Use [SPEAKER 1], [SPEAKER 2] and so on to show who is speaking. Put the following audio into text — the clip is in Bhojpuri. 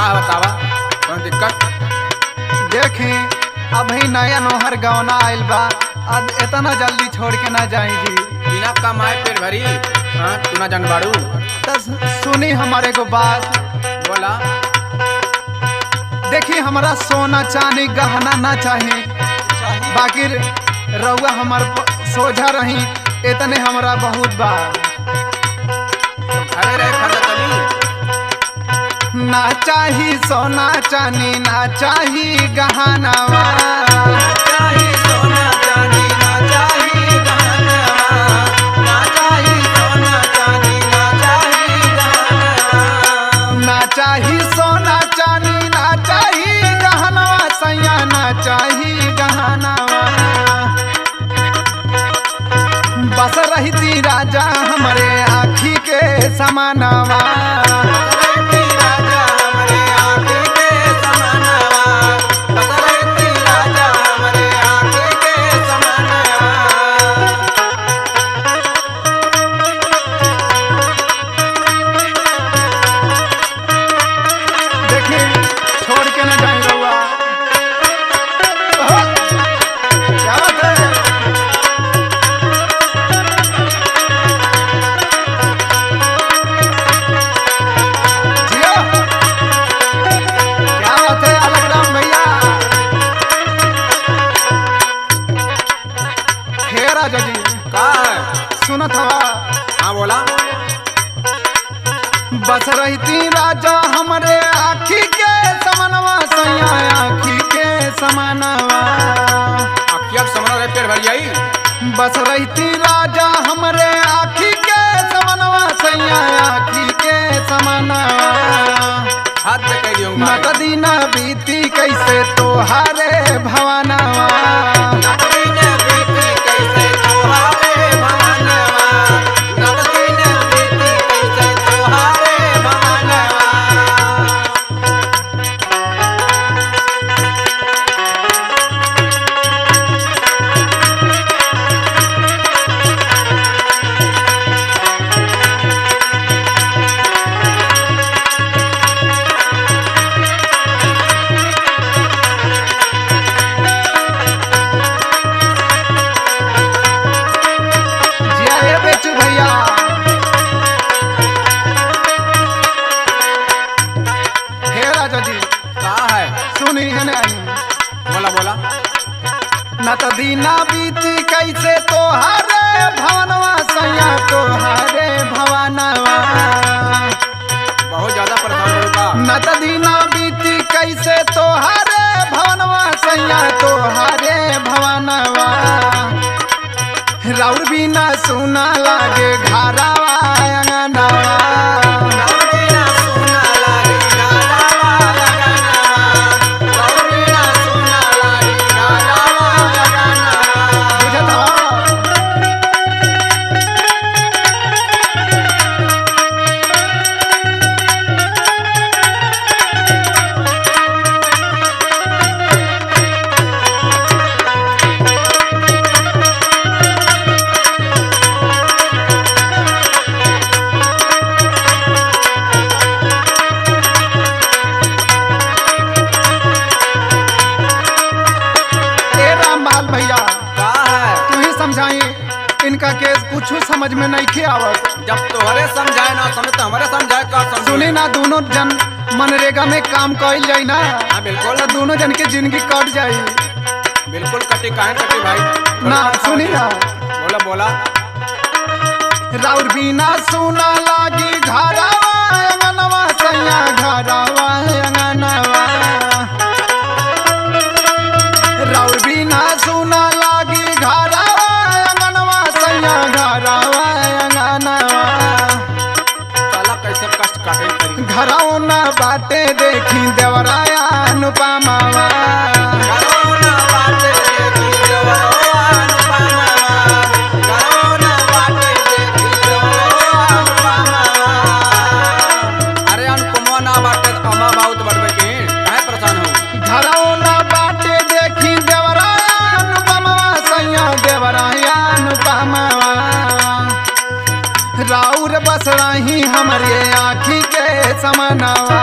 [SPEAKER 1] का बतावा कौन दिक्कत?
[SPEAKER 2] देखी अभी नया नौहर गवना आइल बा, अब इतना जल्दी छोड़ के ना जाई जी।
[SPEAKER 1] बिना कमाए पेट भरी तू ना जान बाड़ू।
[SPEAKER 2] तस सुनी हमारे को बात।
[SPEAKER 1] बोला।
[SPEAKER 2] देखी हमारा सोना चांदी गहना ना चाहिए, बाकी रउआ हमार सोझा रही इतने हमारा बहुत बा।
[SPEAKER 1] अरे रे खर्चा चली।
[SPEAKER 2] ना चाही सोना चांदी ना चाही गहनावा, ना चाही सोना चांदी ना चाही गहनावा सैया ना चाही गहनावा। बस रहती राजा हमारे आँखी के समानावा, छोड़ के न जाए रउआ। क्या बात है? जियो। क्या बात है अलगराम भैया? हे राजा जी
[SPEAKER 1] का है?
[SPEAKER 2] सुनत हवा?
[SPEAKER 1] हाँ बोला।
[SPEAKER 2] बस रहती राजा हमारे आँखी के समानवा सैया आँखी के समानवा।
[SPEAKER 1] अखिया समझ रहे पेट भरी आई।
[SPEAKER 2] बस रहती राजा हमारे आँखी के समानवा सैया आँखी के समानवा।
[SPEAKER 1] हाथ से कह दियो
[SPEAKER 2] ना कदी ना बीती कैसे तोहारे भवनवा, भैया। हे राजा जी
[SPEAKER 1] का है?
[SPEAKER 2] सुनी है ना?
[SPEAKER 1] बोला बोला।
[SPEAKER 2] न तो दीना बीती कैसे तोहारे भवनवा सैया तोहारे भवनवा।
[SPEAKER 1] बहुत ज्यादा परेशान होगा।
[SPEAKER 2] न तो दीना बीती कैसे तोहारे भवनवा सैया तोहारे भवनवा। राउर बिना सुना लागे घरावा अंगनावा, भैया
[SPEAKER 1] का है?
[SPEAKER 2] तू ही समझाई इनका केस कुछ समझ में नहीं खे आवत।
[SPEAKER 1] जब तोहरे समझाए ना समझ तो हमारे समझाए का समझ।
[SPEAKER 2] सुनी ना दोनों जन मनरेगा में काम कइल जाई ना।
[SPEAKER 1] हाँ बिल्कुल।
[SPEAKER 2] तो दोनों जन के जिंदगी कट जाई।
[SPEAKER 1] बिल्कुल कटी काहे कटी भाई
[SPEAKER 2] ना सुनी ना।
[SPEAKER 1] बोला बोला।
[SPEAKER 2] राउर बिना सुना लागी घरावा अंगनवा सैया घरावा अंगनवा। राउर बिना सुना लागी घरावा अंगनवा सैया घरावा अंगनवा।
[SPEAKER 1] साला कैसे कष्ट काटे करी।
[SPEAKER 2] घराओ ना बाटे देखी देवराया अनुपमावा।
[SPEAKER 1] अरे अनुपमा ना बाटे अमा बहुत बढ़वे के काहे परेशान हो?
[SPEAKER 2] घराओ ना बाटे देखी देवराया अनुपमावा सैया देवराया अनुपमावा। राउर बस रही हमारे आँखी के समानवा।